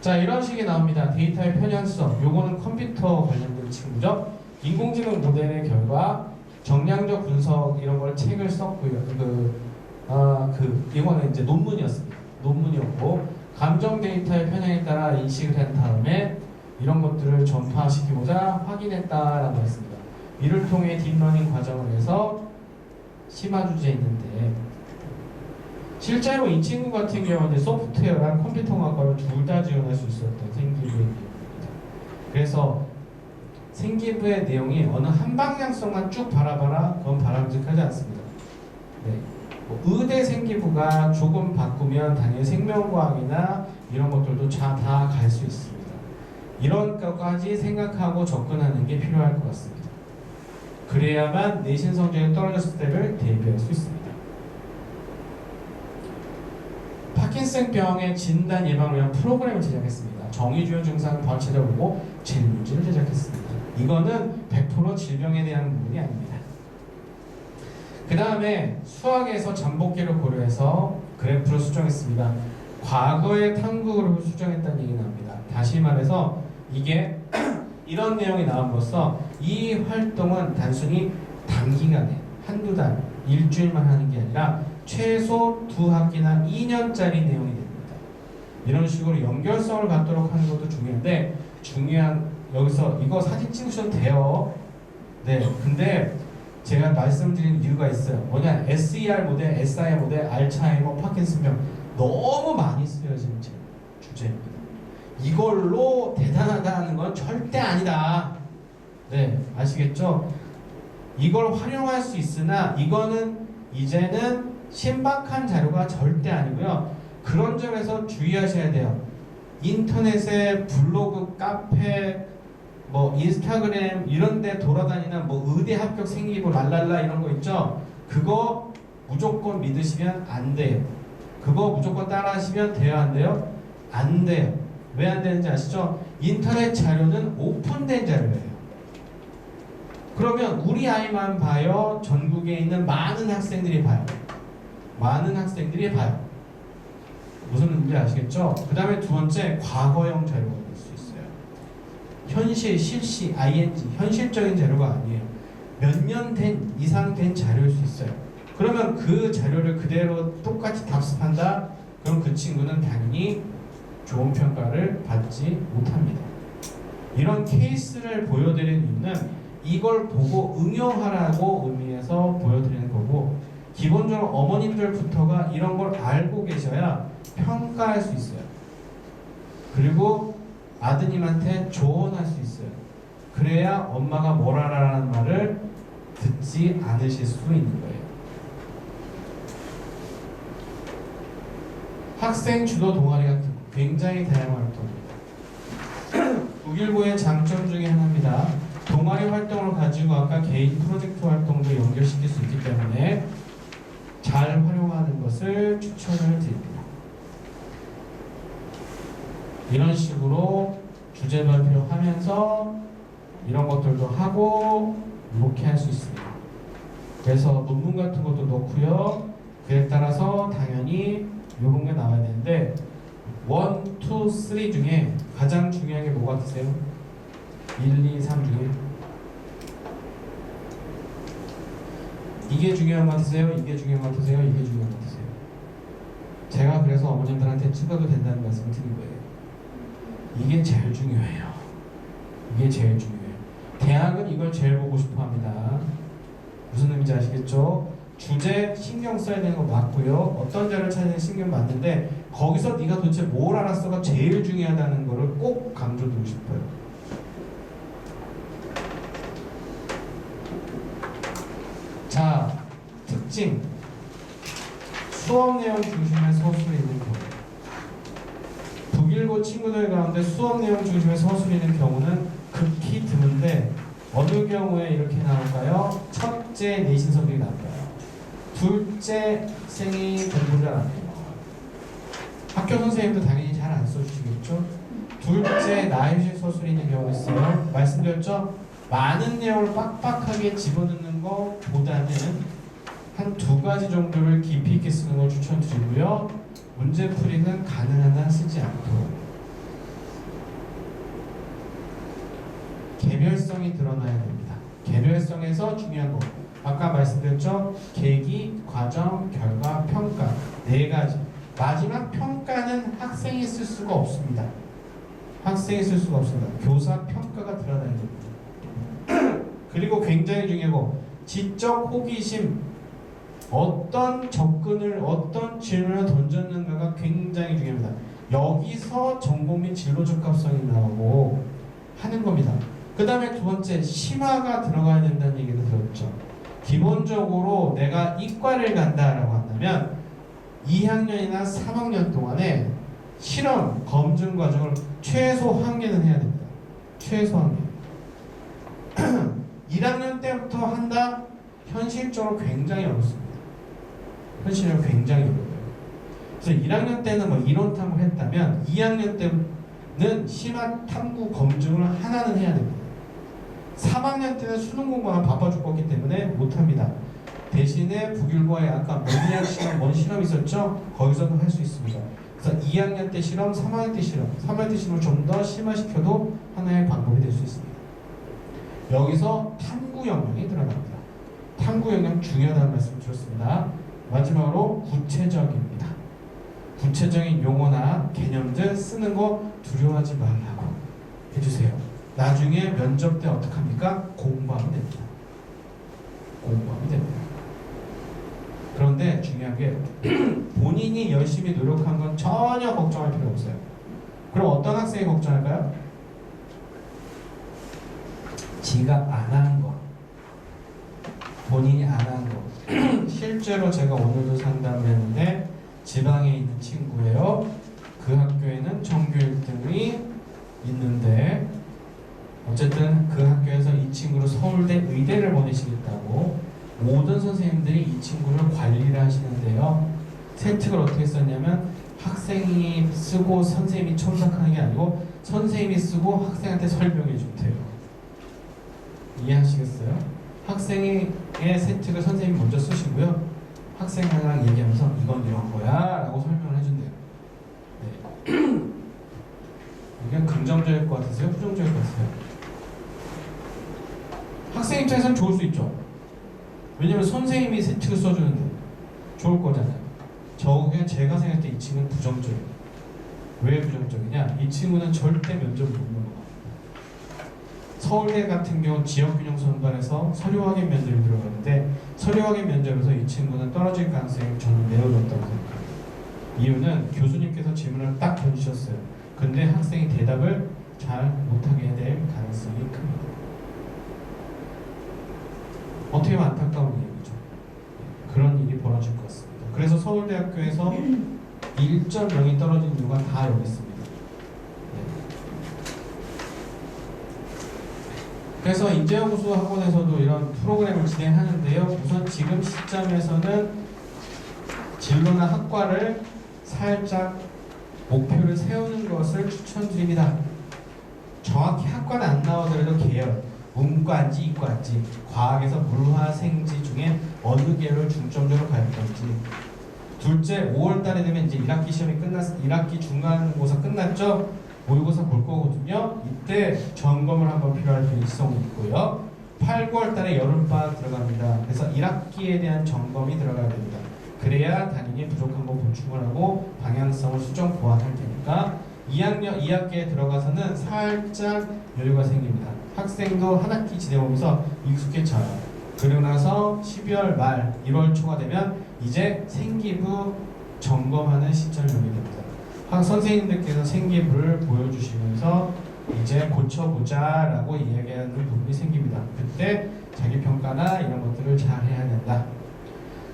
자, 이런 식이 나옵니다. 데이터의 편향성. 요거는 컴퓨터 관련된 친구죠. 인공지능 모델의 결과, 정량적 분석 이런 걸 책을 썼고요. 이거는 이제 논문이었고. 감정 데이터의 편향에 따라 인식을 한 다음에 이런 것들을 전파시키고자 확인했다라고 했습니다. 이를 통해 딥러닝 과정을 해서 심화 주제에 있는데 실제로 이 친구 같은 경우는 소프트웨어랑 컴퓨터공학과를 둘 다 지원할 수 있었던 생기부입니다. 그래서 생기부의 내용이 어느 한 방향성만 쭉 바라봐라, 그건 바람직하지 않습니다. 네. 뭐 의대 생기부가 조금 바꾸면 당연히 생명과학이나 이런 것들도 다 갈 수 있습니다. 이런 것까지 생각하고 접근하는 게 필요할 것 같습니다. 그래야만 내신 성적이 떨어졌을 때를 대비할 수 있습니다. 파킨슨병의 진단 예방을 위한 프로그램을 제작했습니다. 정의주요 증상을 바로 찾아보고 질문지를 제작했습니다. 이거는 100% 질병에 대한 부분이 아닙니다. 그 다음에 수학에서 잠복기를 고려해서 그래프를 수정했습니다. 과거의 탐구 그룹을 수정했다는 얘기 나옵니다. 다시 말해서 이게 이런 내용이 나옴으로써 이 활동은 단순히 단기간에 한두 달, 일주일만 하는 게 아니라 최소 2학기나 2년짜리 내용이 됩니다. 이런 식으로 연결성을 갖도록 하는 것도 중요한데, 여기서 이거 사진 찍으셔도 돼요. 네, 근데 제가 말씀드린 이유가 있어요. 뭐냐, SER 모델, SIR 모델, 알츠하이머, 파킨슨병 너무 많이 쓰여진 주제입니다. 이걸로 대단하다는 건 절대 아니다. 네, 아시겠죠? 이걸 활용할 수 있으나 이거는 이제는 신박한 자료가 절대 아니고요. 그런 점에서 주의하셔야 돼요. 인터넷에 블로그, 카페, 뭐 인스타그램 이런 데 돌아다니는 뭐 의대 합격 생기부 랄랄라 이런 거 있죠? 그거 무조건 믿으시면 안 돼요. 그거 무조건 따라 하시면 돼요, 안 돼요? 안 돼요. 왜 안 되는지 아시죠? 인터넷 자료는 오픈된 자료예요. 그러면 우리 아이만 봐요? 전국에 있는 많은 학생들이 봐요? 많은 학생들이 봐요. 무슨 의미인지 아시겠죠? 그 다음에 두 번째, 과거형 자료가 될 수 있어요. 현실, 실시, ing, 현실적인 자료가 아니에요. 몇 년 이상 된 자료일 수 있어요. 그러면 그 자료를 그대로 똑같이 답습한다? 그럼 그 친구는 당연히 좋은 평가를 받지 못합니다. 이런 케이스를 보여드리는 이유는 이걸 보고 응용하라고 의미해서 보여드리는 거고, 기본적으로 어머님들부터가 이런 걸 알고 계셔야 평가할 수 있어요. 그리고 아드님한테 조언할 수 있어요. 그래야 엄마가 뭘 하라는 말을 듣지 않으실 수 있는 거예요. 학생 주도 동아리 같은 거 굉장히 다양한 활동입니다. 북일고의 장점 중에 하나입니다. 동아리 활동을 가지고 아까 개인 프로젝트 활동도 연결시킬 수 있기 때문에 잘 활용하는 것을 추천을 드립니다. 이런 식으로 주제 발표하면서 이런 것들도 하고 이렇게 할 수 있습니다. 그래서 논문 같은 것도 넣고요. 그에 따라서 당연히 이런 게 나와야 되는데 1, 2, 3 중에 가장 중요한 게 뭐가 같으세요? 1, 2, 3 중에 이게 중요한 것 같으세요? 이게 중요한 것 같으세요? 이게 중요한 것 같으세요? 제가 그래서 어머님들한테 찍어도 된다는 말씀을 드린 거예요. 이게 제일 중요해요. 이게 제일 중요해요. 대학은 이걸 제일 보고 싶어 합니다. 무슨 의미인지 아시겠죠? 주제 신경 써야 되는 거 맞고요. 어떤 자료를 찾는 신경 맞는데 거기서 네가 도대체 뭘 알았어가 제일 중요하다는 거를 꼭 강조드리고 싶어요. 자, 특징. 수업 내용 중심의 서술이 있는 경우. 북일고 친구들 가운데 수업 내용 중심의 서술이 있는 경우는 극히 드문데 어느 경우에 이렇게 나올까요? 첫째 내신 성적이 나올까요? 둘째 학생이 공부를 안 해요. 학교 선생님도 당연히 잘 안 써주시겠죠? 둘째 나일식 서술이 있는 경우가 있어요. 말씀드렸죠? 많은 내용을 빡빡하게 집어넣는 것보다는 한 2가지 정도를 깊이 있게 쓰는 걸 추천드리고요. 문제풀이는 가능한 한 쓰지 않도록. 개별성이 드러나야 됩니다. 개별성에서 중요한 거. 아까 말씀드렸죠? 계기, 과정, 결과, 평가 4가지. 마지막 평가는 학생이 쓸 수가 없습니다. 학생이 쓸 수가 없습니다. 교사 평가가 드러나야 됩니다. 그리고 굉장히 중요하고 지적 호기심, 어떤 접근을, 어떤 질문을 던졌는가가 굉장히 중요합니다. 여기서 전공 및 진로 적합성이 나오고 하는 겁니다. 그 다음에 두 번째, 심화가 들어가야 된다는 얘기를 들었죠. 기본적으로 내가 이과를 간다라고 한다면 2학년이나 3학년 동안에 실험, 검증 과정을 최소 한 개는 해야 됩니다. 최소 한 개. 1학년 때부터 한다? 현실적으로 굉장히 어렵습니다. 현실적으로 굉장히 어려워요. 그래서 1학년 때는 뭐 이론 탐구를 했다면 2학년 때는 심화 탐구 검증을 하나는 해야 됩니다. 3학년 때는 수능 공부하면 바빠 죽겠기 때문에 못합니다. 대신에 북일과의 아까 모니악 실험, 뭔 실험 있었죠? 거기서도 할 수 있습니다. 그래서 2학년 때 실험, 3학년 때 실험, 3학년 때 실험을 좀 더 심화시켜도 하나의 방법이 될 수 있습니다. 여기서 탐구 역량이 들어갑니다. 탐구 역량 중요하다는 말씀 드렸습니다. 마지막으로 구체적입니다. 구체적인 용어나 개념들 쓰는 거 두려워하지 말라고 해주세요. 나중에 면접 때 어떡합니까? 공부하면 됩니다. 공부하면 됩니다. 그런데 중요한 게 본인이 열심히 노력한 건 전혀 걱정할 필요 없어요. 그럼 어떤 학생이 걱정할까요? 지가 안 한 거. 본인이 안 한 거. 실제로 제가 오늘도 상담을 했는데 지방에 있는 친구예요. 그 학교에는 전교 1등이 있는데 어쨌든 그 학교에서 이 친구를 서울대 의대를 보내시겠다고 모든 선생님들이 이 친구를 관리를 하시는데요. 세특을 어떻게 썼냐면 학생이 쓰고 선생님이 첨삭하는 게 아니고 선생님이 쓰고 학생한테 설명해 준대요. 이해하시겠어요? 학생의 세특을 선생님이 먼저 쓰시고요. 학생이랑 얘기하면서 이건 이런 거야 라고 설명을 해준대요. 네. 이게 긍정적일 것 같으세요? 부정적일 것 같으세요? 학생 입장에서는 좋을 수 있죠. 왜냐면 선생님이 세특을 써주는데 좋을 거잖아요. 저게 제가 생각할 때 이 친구는 부정적이에요. 왜 부정적이냐? 이 친구는 절대 면접을 못 넘어갑니다. 서울대 같은 경우 지역균형 선발에서 서류확인 면접이 들어가는데 서류확인 면접에서 이 친구는 떨어질 가능성이 저는 매우 높다고 생각합니다. 이유는 교수님께서 질문을 딱 던지셨어요. 근데 학생이 대답을 잘 못하게 될 가능성이 큽니다. 어떻게 보면 안타까운 얘기죠. 그런 일이 벌어질 것 같습니다. 그래서 서울대학교에서 1.0이 떨어진 이유가 다 여기 있습니다. 그래서 인재연구소 학원에서도 이런 프로그램을 진행하는데요. 우선 지금 시점에서는 진로나 학과를 살짝 목표를 세우는 것을 추천드립니다. 정확히 학과는 안 나오더라도 계열, 문과인지 이과인지, 과학에서 물화생지 중에 어느 계열을 중점적으로 갈 건지. 둘째, 5월달에 되면 이제 1학기 시험이 1학기 중간고사 끝났죠? 모의고사 볼 거거든요. 이때 점검을 한번 필요할 필요성이 있고요. 8, 9월 달에 여름방학 들어갑니다. 그래서 1학기에 대한 점검이 들어가야 됩니다. 그래야 당연히 부족한 거 보충을 하고 방향성을 수정 보완할 테니까 2학기에 들어가서는 살짝 여유가 생깁니다. 학생도 한 학기 지내보면서 익숙해져요. 그리고 나서 12월 말, 1월 초가 되면 이제 생기부 점검하는 시점이 오게 됩니다. 선생님들께서 생기부를 보여주시면서 이제 고쳐보자 라고 이야기하는 부분이 생깁니다. 그때 자기평가나 이런 것들을 잘 해야 된다.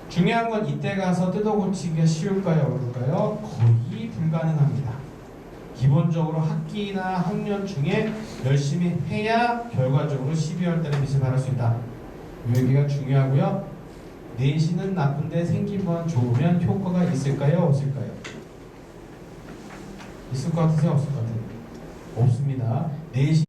중요한 건 이때 가서 뜯어고치기가 쉬울까요? 어려울까요? 거의 불가능합니다. 기본적으로 학기나 학년 중에 열심히 해야 결과적으로 12월 달에 미술 받을 수 있다. 이 얘기가 중요하고요. 내신은 나쁜데 생기부만 좋으면 효과가 있을까요? 없을까요? 있을 것 같으세요? 없을 것 같아요? 없습니다. 내신